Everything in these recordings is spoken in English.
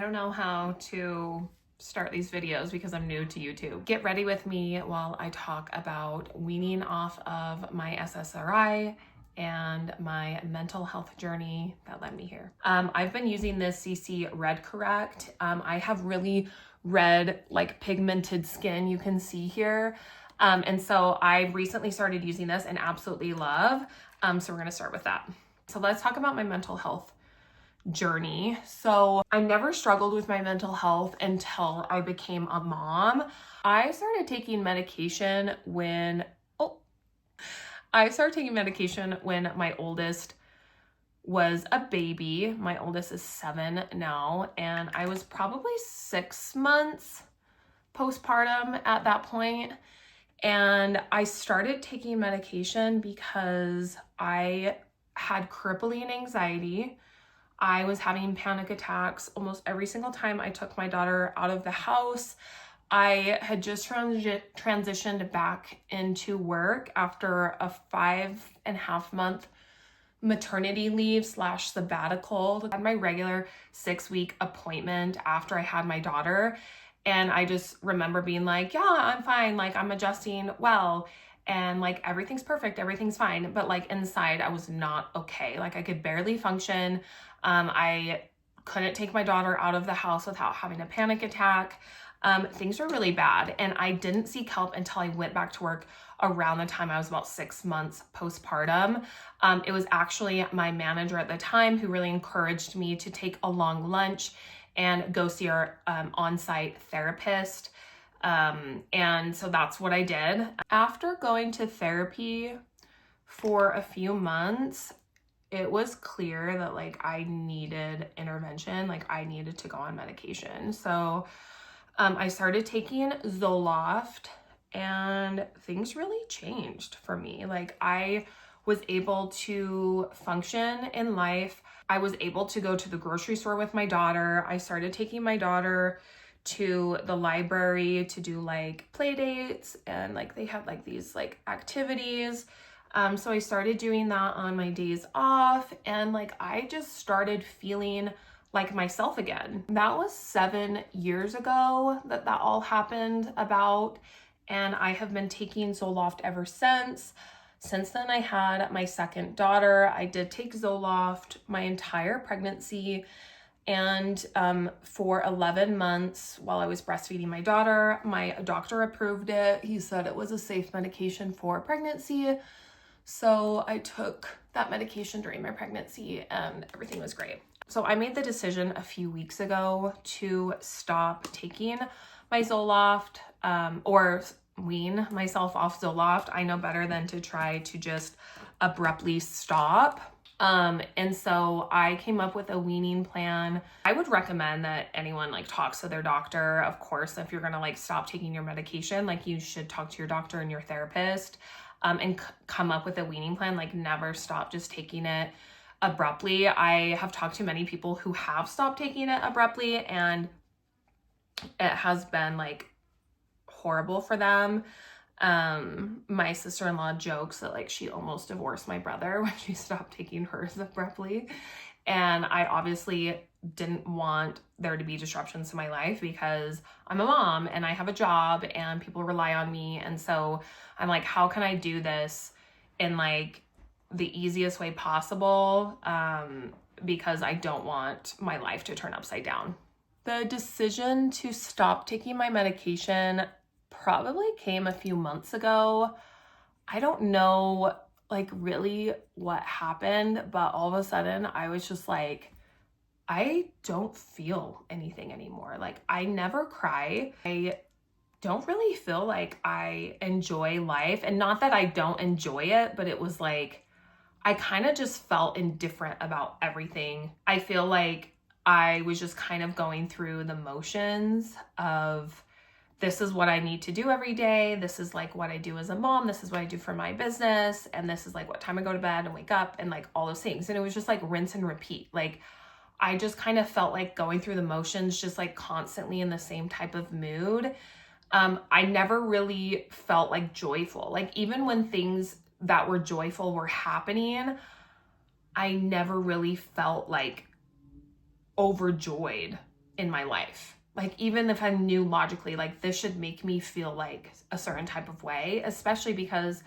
don't know how to start these videos because I'm new to YouTube. Get ready with me while I talk about weaning off of my SSRI and my mental health journey that led me here. I've been using this CC Red Correct. I have really red, like pigmented skin, you can see here. And so I recently started using this and absolutely love. So we're gonna start with that. So let's talk about my mental health journey. So I never struggled with my mental health until I became a mom. I started taking medication when my oldest was a baby. My oldest is 7 now, and I was probably 6 months postpartum at that point. And I started taking medication because I had crippling anxiety. I was having panic attacks almost every single time I took my daughter out of the house. I had just transitioned back into work after a 5.5 month maternity leave / sabbatical. I had my regular 6-week appointment after I had my daughter. And I just remember being like, yeah, I'm fine. Like, I'm adjusting well. And like, everything's perfect. Everything's fine. But like inside, I was not okay. Like, I could barely function. I couldn't take my daughter out of the house without having a panic attack. Things were really bad. And I didn't seek help until I went back to work around the time I was about 6 months postpartum. It was actually my manager at the time who really encouraged me to take a long lunch and go see our on-site therapist. And so that's what I did. After going to therapy for a few months, it was clear that like I needed intervention, like I needed to go on medication. So I started taking Zoloft and things really changed for me. Like, I was able to function in life. I was able to go to the grocery store with my daughter. I started taking my daughter to the library to do like play dates, and like they had like these like activities. So I started doing that on my days off, and like I just started feeling like myself again. That was 7 years ago that all happened about, and I have been taking Zoloft ever since. Since then, I had my second daughter. I did take Zoloft my entire pregnancy, and for 11 months while I was breastfeeding my daughter, my doctor approved it. He said it was a safe medication for pregnancy. So I took that medication during my pregnancy and everything was great. So I made the decision a few weeks ago to stop taking my Zoloft or wean myself off Zoloft. I know better than to try to just abruptly stop. And so I came up with a weaning plan. I would recommend that anyone like talks to their doctor. Of course, if you're gonna like stop taking your medication, like you should talk to your doctor and your therapist and come up with a weaning plan. Like, never stop just taking it abruptly. I have talked to many people who have stopped taking it abruptly, and it has been like horrible for them. My sister-in-law jokes that like she almost divorced my brother when she stopped taking hers abruptly. And I obviously didn't want there to be disruptions to my life because I'm a mom and I have a job and people rely on me. And so I'm like, how can I do this in like the easiest way possible? Because I don't want my life to turn upside down. The decision to stop taking my medication probably came a few months ago. I don't know like really what happened, but all of a sudden I was just like, I don't feel anything anymore. Like, I never cry. I don't really feel like I enjoy life. And not that I don't enjoy it, but it was like, I kind of just felt indifferent about everything. I feel like I was just kind of going through the motions of, this is what I need to do every day. This is like what I do as a mom. This is what I do for my business. And this is like what time I go to bed and wake up and like all those things. And it was just like rinse and repeat. Like, I just kind of felt like going through the motions, just like constantly in the same type of mood. I never really felt like joyful. Like, even when things that were joyful were happening, I never really felt like overjoyed in my life. Like, even if I knew logically, like, this should make me feel like a certain type of way, especially because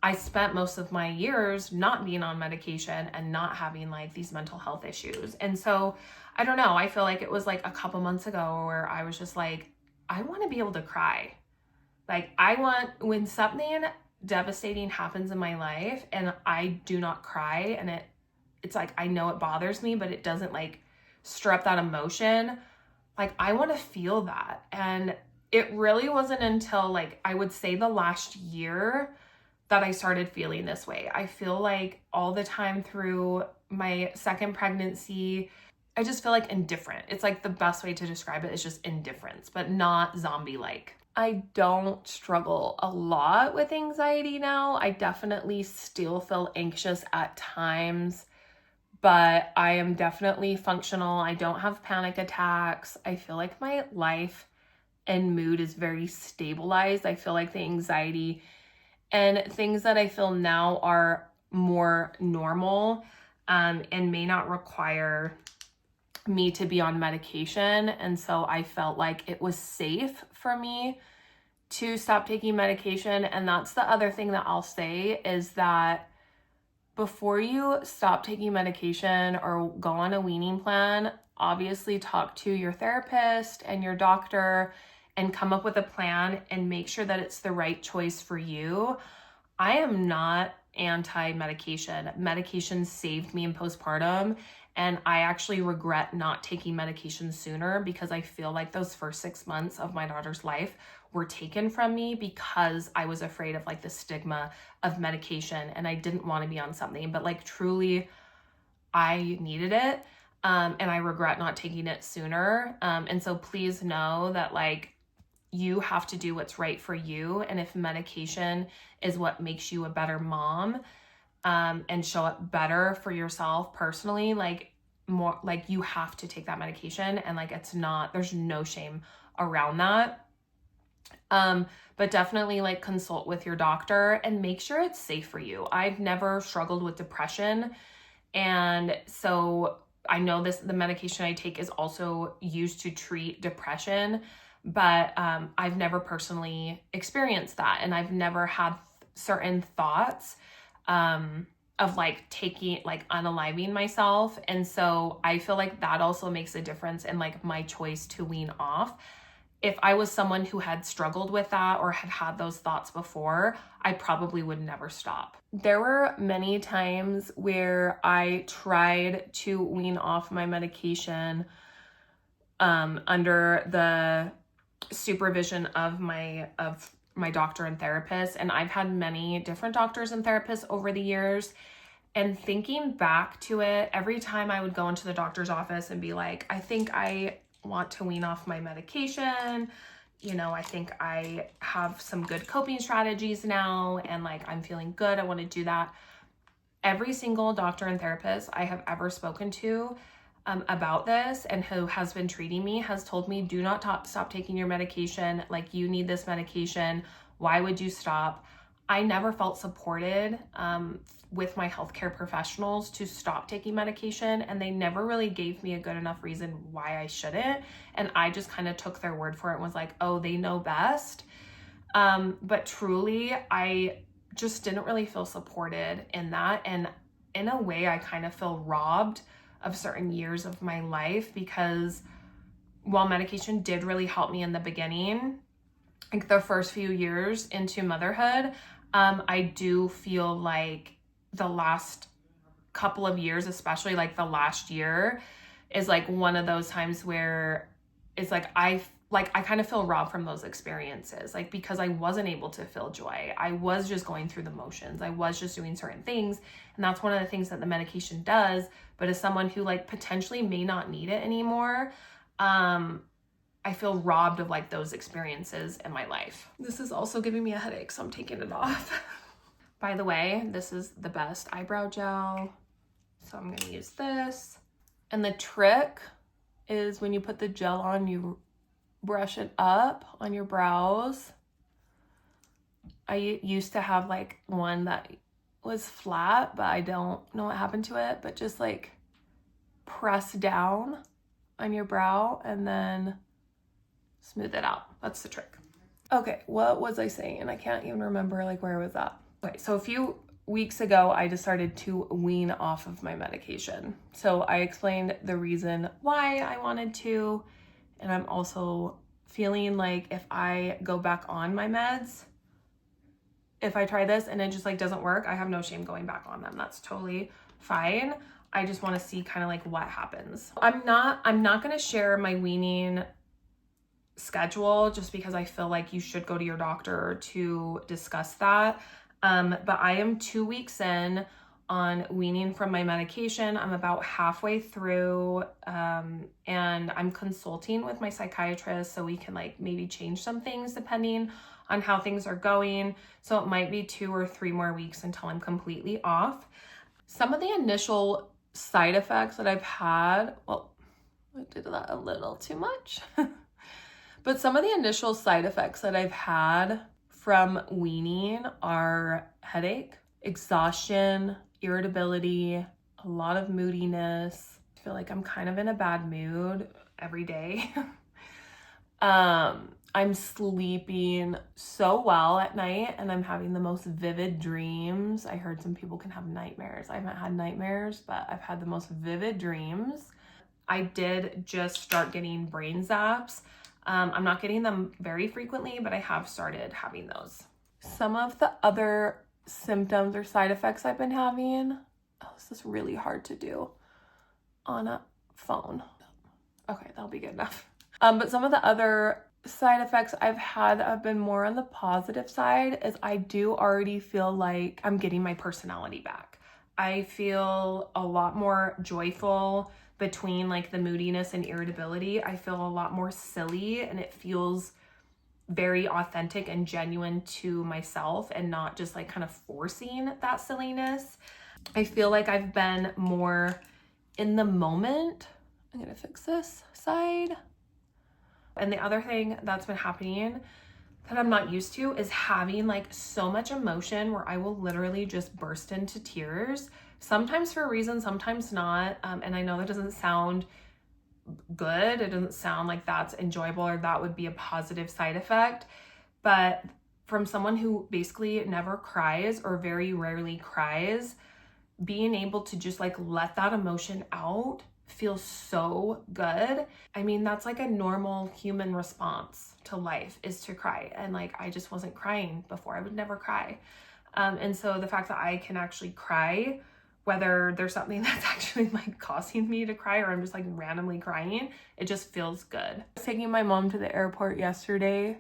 I spent most of my years not being on medication and not having like these mental health issues. And so I don't know, I feel like it was like a couple months ago where I was just like, I want to be able to cry. Like, I want, when something devastating happens in my life and I do not cry, and it's like, I know it bothers me, but it doesn't like stir up that emotion. Like, I want to feel that. And it really wasn't until like, I would say the last year that I started feeling this way. I feel like all the time through my second pregnancy, I just feel like indifferent. It's like the best way to describe it is just indifference, but not zombie-like. I don't struggle a lot with anxiety now. I definitely still feel anxious at times, but I am definitely functional. I don't have panic attacks. I feel like my life and mood is very stabilized. I feel like the anxiety and things that I feel now are more normal, and may not require me to be on medication. And so I felt like it was safe for me to stop taking medication. And that's the other thing that I'll say is that before you stop taking medication or go on a weaning plan, obviously talk to your therapist and your doctor and come up with a plan and make sure that it's the right choice for you. I am not anti-medication. Medication saved me in postpartum, and I actually regret not taking medication sooner because I feel like those first 6 months of my daughter's life were taken from me because I was afraid of like the stigma of medication and I didn't want to be on something, but like truly I needed it. And I regret not taking it sooner. And so please know that like you have to do what's right for you. And if medication is what makes you a better mom, and show up better for yourself personally, like more like you have to take that medication, and like it's not, there's no shame around that. But definitely like consult with your doctor and make sure it's safe for you. I've never struggled with depression. And so I know the medication I take is also used to treat depression, but I've never personally experienced that. And I've never had certain thoughts of like taking, like unaliving myself. And so I feel like that also makes a difference in like my choice to wean off. If I was someone who had struggled with that or had had those thoughts before, I probably would never stop. There were many times where I tried to wean off my medication under the supervision of my doctor and therapist. And I've had many different doctors and therapists over the years. And thinking back to it, every time I would go into the doctor's office and be like, I think I want to wean off my medication. You know, I think I have some good coping strategies now and like I'm feeling good. I want to do that. Every single doctor and therapist I have ever spoken to about this and who has been treating me has told me, do not stop taking your medication. Like, you need this medication. Why would you stop? I never felt supported with my healthcare professionals to stop taking medication, and they never really gave me a good enough reason why I shouldn't. And I just kind of took their word for it and was like, oh, they know best. But truly, I just didn't really feel supported in that. And in a way, I kind of feel robbed of certain years of my life, because while medication did really help me in the beginning, like the first few years into motherhood, I do feel like the last couple of years, especially like the last year, is like one of those times where it's like I kind of feel robbed from those experiences, like because I wasn't able to feel joy. I was just going through the motions. I was just doing certain things. And that's one of the things that the medication does. But as someone who like potentially may not need it anymore, I feel robbed of like those experiences in my life. This is also giving me a headache, so I'm taking it off. By the way, this is the best eyebrow gel. So I'm gonna use this. And the trick is when you put the gel on, you brush it up on your brows. I used to have like one that was flat, but I don't know what happened to it, but just like press down on your brow and then smooth it out. That's the trick. Okay, what was I saying? And I can't even remember like where I was at. Okay, so a few weeks ago, I decided to wean off of my medication. So I explained the reason why I wanted to, and I'm also feeling like if I go back on my meds, if I try this and it just like doesn't work, I have no shame going back on them. That's totally fine. I just want to see kind of like what happens. I'm not going to share my weaning schedule just because I feel like you should go to your doctor to discuss that. But I am 2 weeks in on weaning from my medication. I'm about halfway through, and I'm consulting with my psychiatrist so we can like maybe change some things depending on how things are going. So it might be 2 or 3 more weeks until I'm completely off. Some of the initial side effects that I've had, well, I did that a little too much. But some of the initial side effects that I've had from weaning are headache, exhaustion, irritability, a lot of moodiness. I feel like I'm kind of in a bad mood every day. I'm sleeping so well at night and I'm having the most vivid dreams. I heard some people can have nightmares. I haven't had nightmares, but I've had the most vivid dreams. I did just start getting brain zaps. I'm not getting them very frequently, but I have started having those. Some of the other symptoms or side effects I've been having, this is really hard to do on a phone. Okay, that'll be good enough. But some of the other side effects I've had have been more on the positive side, is I do already feel like I'm getting my personality back. I feel a lot more joyful between like the moodiness and irritability. I feel a lot more silly and it feels very authentic and genuine to myself and not just like kind of forcing that silliness. I feel like I've been more in the moment. I'm gonna fix this side. And the other thing that's been happening that I'm not used to is having like so much emotion where I will literally just burst into tears, sometimes for a reason, sometimes not. And I know that doesn't sound good. It doesn't sound like that's enjoyable or that would be a positive side effect. But from someone who basically never cries or very rarely cries, being able to just like let that emotion out feels so good. I mean, that's like a normal human response to life, is to cry. And like, I just wasn't crying before. I would never cry. And so the fact that I can actually cry, whether there's something that's actually like causing me to cry or I'm just like randomly crying, it just feels good. I was taking my mom to the airport yesterday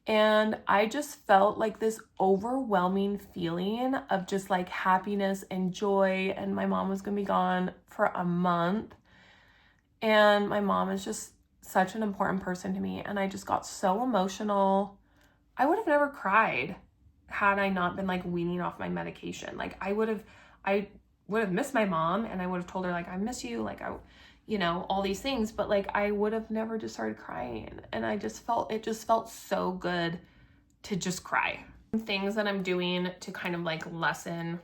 and I just felt like this overwhelming feeling of just like happiness and joy. And my mom was gonna be gone for a month. And my mom is just such an important person to me. And I just got so emotional. I would have never cried had I not been like weaning off my medication. Like I would have missed my mom and I would have told her like, I miss you. Like all these things, but like I would have never just started crying. And it just felt so good to just cry. Things that I'm doing to kind of like lessen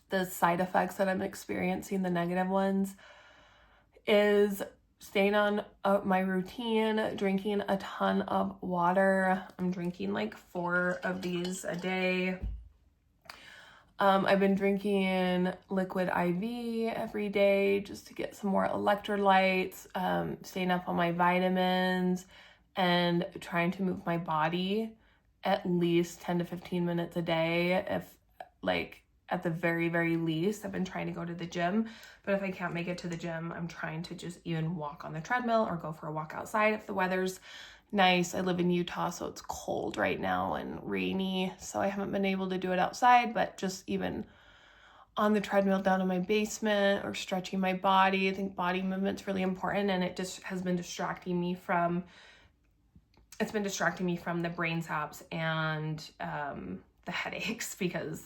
the side effects that I'm experiencing, the negative ones, is staying on my routine, drinking a ton of water. I'm drinking like 4 of these a day. I've been drinking liquid IV every day just to get some more electrolytes, staying up on my vitamins, and trying to move my body at least 10 to 15 minutes a day. If like at the very, very least, I've been trying to go to the gym, but if I can't make it to the gym, I'm trying to just even walk on the treadmill or go for a walk outside if the weather's nice. I live in Utah, so it's cold right now and rainy, so I haven't been able to do it outside, but just even on the treadmill down in my basement or stretching my body. I think body movement's really important, and it just has been distracting me from the brain zaps and the headaches, because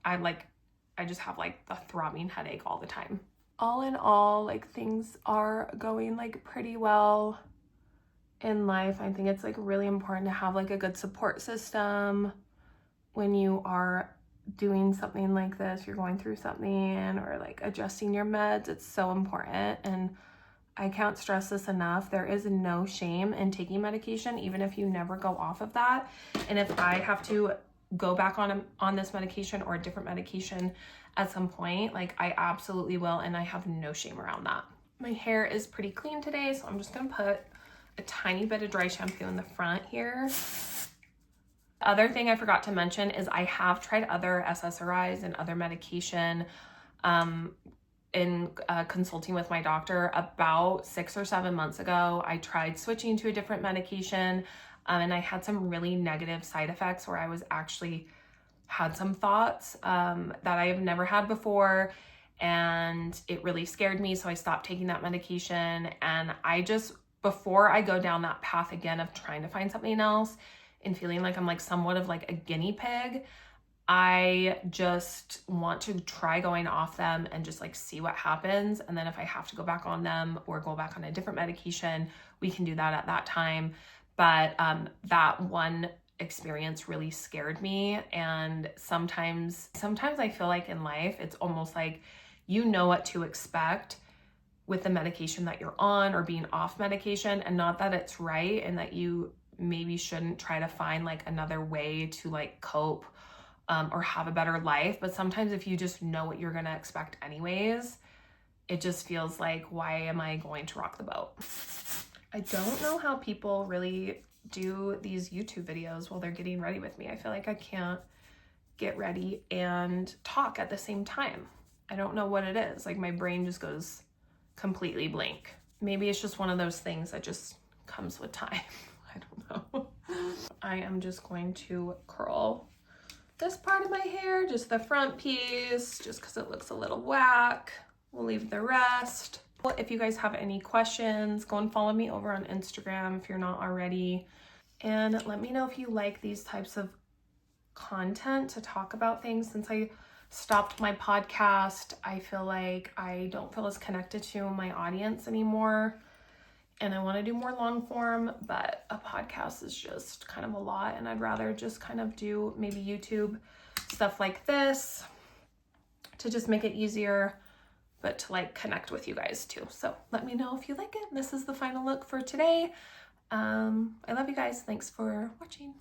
I just have like a throbbing headache all the time. All in all, like things are going like pretty well in life. I think it's like really important to have like a good support system when you are doing something like this, you're going through something or like adjusting your meds. It's so important. And I can't stress this enough. There is no shame in taking medication, even if you never go off of that. And if I have to go back on this medication or a different medication at some point, like I absolutely will, and I have no shame around that. My hair is pretty clean today, so I'm just gonna put a tiny bit of dry shampoo in the front here. The other thing I forgot to mention is I have tried other SSRIs and other medication in consulting with my doctor about 6 or 7 months ago. I tried switching to a different medication and I had some really negative side effects where I was actually had some thoughts that I have never had before, and it really scared me, so I stopped taking that medication. And I just, before I go down that path again of trying to find something else and feeling like I'm like somewhat of like a guinea pig, I just want to try going off them and just like see what happens. And then if I have to go back on them or go back on a different medication, we can do that at that time. But that one experience really scared me. And sometimes I feel like in life, it's almost like you know what to expect with the medication that you're on or being off medication, and not that it's right and that you maybe shouldn't try to find like another way to like cope or have a better life. But sometimes if you just know what you're gonna expect anyways, it just feels like, why am I going to rock the boat? I don't know how people really do these YouTube videos while they're getting ready with me. I feel like I can't get ready and talk at the same time. I don't know what it is. Like my brain just goes completely blank. Maybe it's just one of those things that just comes with time. I don't know. I am just going to curl this part of my hair, just the front piece, just because it looks a little whack. We'll leave the rest. If you guys have any questions, go and follow me over on Instagram if you're not already. And let me know if you like these types of content to talk about things. Since I stopped my podcast, I feel like I don't feel as connected to my audience anymore. And I want to do more long form, but a podcast is just kind of a lot. And I'd rather just kind of do maybe YouTube stuff like this to just make it easier, but to like connect with you guys too. So let me know if you like it. This is the final look for today. I love you guys. Thanks for watching.